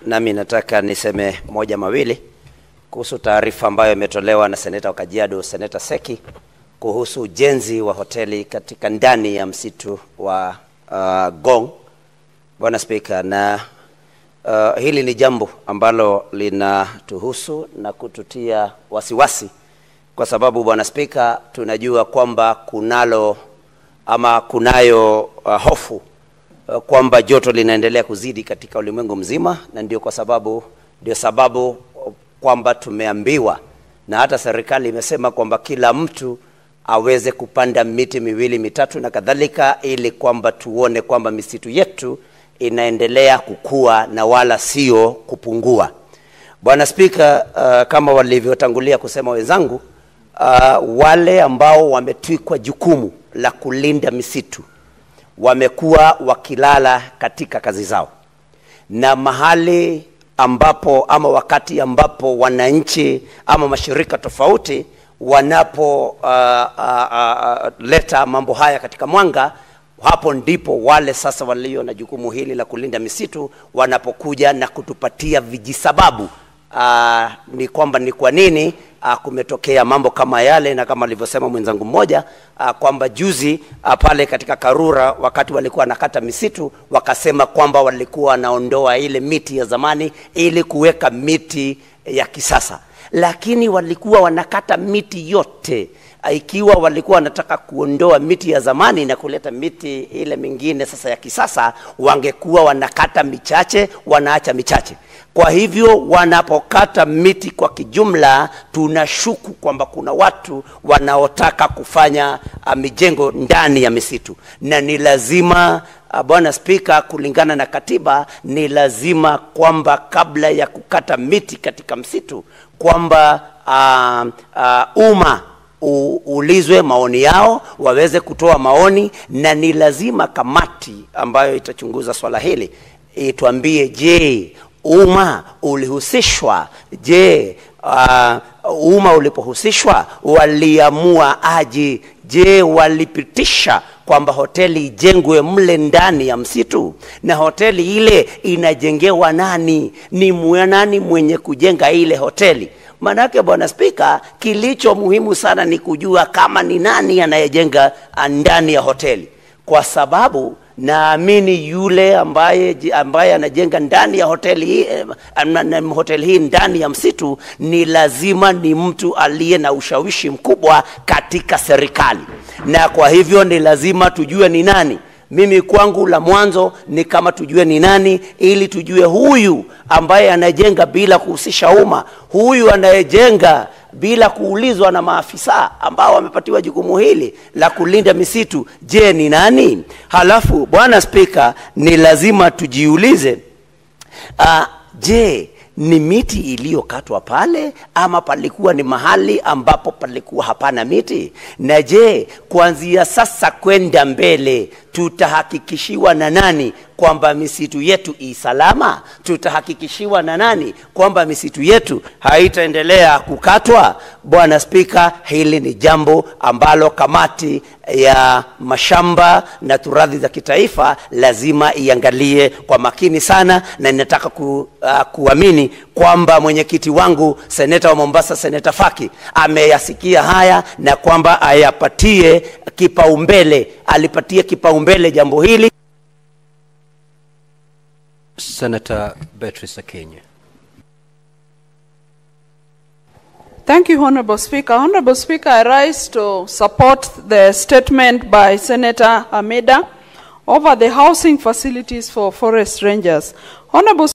Nami nataka niseme moja mawili kuhusu taarifa ambayo imetolewa na seneta wa Kajiado, Seneta Seki, kuhusu ujenzi wa hoteli katika ndani ya msitu wa Gong. Bwana Speaker, na hili ni jambo ambalo linatuhusu na kututia wasiwasi, kwa sababu Bwana Speaker, tunajua kwamba kunayo hofu kwamba joto linaendelea kuzidi katika ulimwengu mzima, na ndio sababu kwamba tumeambiwa na hata serikali imesema kwamba kila mtu aweze kupanda miti 2 3 na kadhalika, ili kwamba tuone kwamba misitu yetu inaendelea kukua na wala sio kupungua. Bwana Speaker, kama walivyotangulia kusema wenzangu, wale ambao wametwikwa jukumu la kulinda misitu wamekuwa wakilala katika kazi zao, na mahali ambapo ama wakati ambapo wananchi ama mashirika tofauti wanapo leta mambo haya katika mwanga, hapo ndipo wale sasa walio na jukumu hili la kulinda misitu wanapokuja na kutupatia vijisababu ni kwamba ni kwa nini kumetokea mambo kama yale. Na kama alivyosema mwenzangu mmoja kwamba juzi pale katika Karura, wakati walikuwa nakata misitu, wakasema kwamba walikuwa wanaondoa ile miti ya zamani ili kuweka miti ya kisasa, lakini walikuwa wanakata miti yote. Ikiwa walikuwa wanataka kuondoa miti ya zamani na kuleta miti ile mingine sasa ya kisasa, wangekuwa wanakata michache, wanaacha michache. Kwa hivyo wanapokata miti kwa kijumla, tunashuku kwamba kuna watu wanaotaka kufanya mijengo ndani ya misitu, na ni lazima Bwana Speaker, kulingana na katiba, ni lazima kwamba kabla ya kukata miti katika msitu kwamba umma ulizwe maoni yao, waweze kutoa maoni, na ni lazima kamati ambayo itachunguza swala hili ituambie, je, umma ulihusishwa? Je, umma ulipohusishwa waliamua aje? Je, walipitisha kwamba hoteli ijengwe mle ndani ya msitu? Na hoteli ile inajengewa nani? Ni nani mwenye kujenga ile hoteli? Manake Bwana Speaker, kilicho muhimu sana ni kujua kama ni nani anayejenga ndani ya hoteli, kwa sababu naamini yule ambaye anajenga ndani ya hoteli hii ndani ya msitu ni lazima ni mtu aliye na ushawishi mkubwa katika serikali, na kwa hivyo ni lazima tujue ni nani. Mimi kwangu la mwanzo ni kama tujue ni nani, ili tujue huyu ambaye anajenga bila kuhusisha umma, huyu anayejenga bila kuulizwa na maafisa ambao wamepatiwa jukumu hili la kulinda misitu, je, ni nani? Halafu Bwana Speaker, ni lazima tujiulize, je, ni miti iliyokatwa pale ama palikuwa ni mahali ambapo palikuwa hapana miti? Na je, kuanzia sasa kwenda mbele tutahakikishiwa na nani kwamba misitu yetu isalama? Tutahakikishiwa na nani kwamba misitu yetu haitaendelea kukatwa? Bwana Speaker, hili ni jambo ambalo kamati ya mashamba na turathi za kitaifa lazima iangalie kwa makini sana, na ninataka kuamini kwamba mwenyekiti wangu seneta wa Mombasa, Seneta Faki, ameyasikia haya na kwamba alipatie kipaumbele jambo hili. Senator Beatrice Akinyi. Thank you, Honorable Speaker. Honorable Speaker, I rise to support the statement by Senator Hamida over the housing facilities for forest rangers. Honorable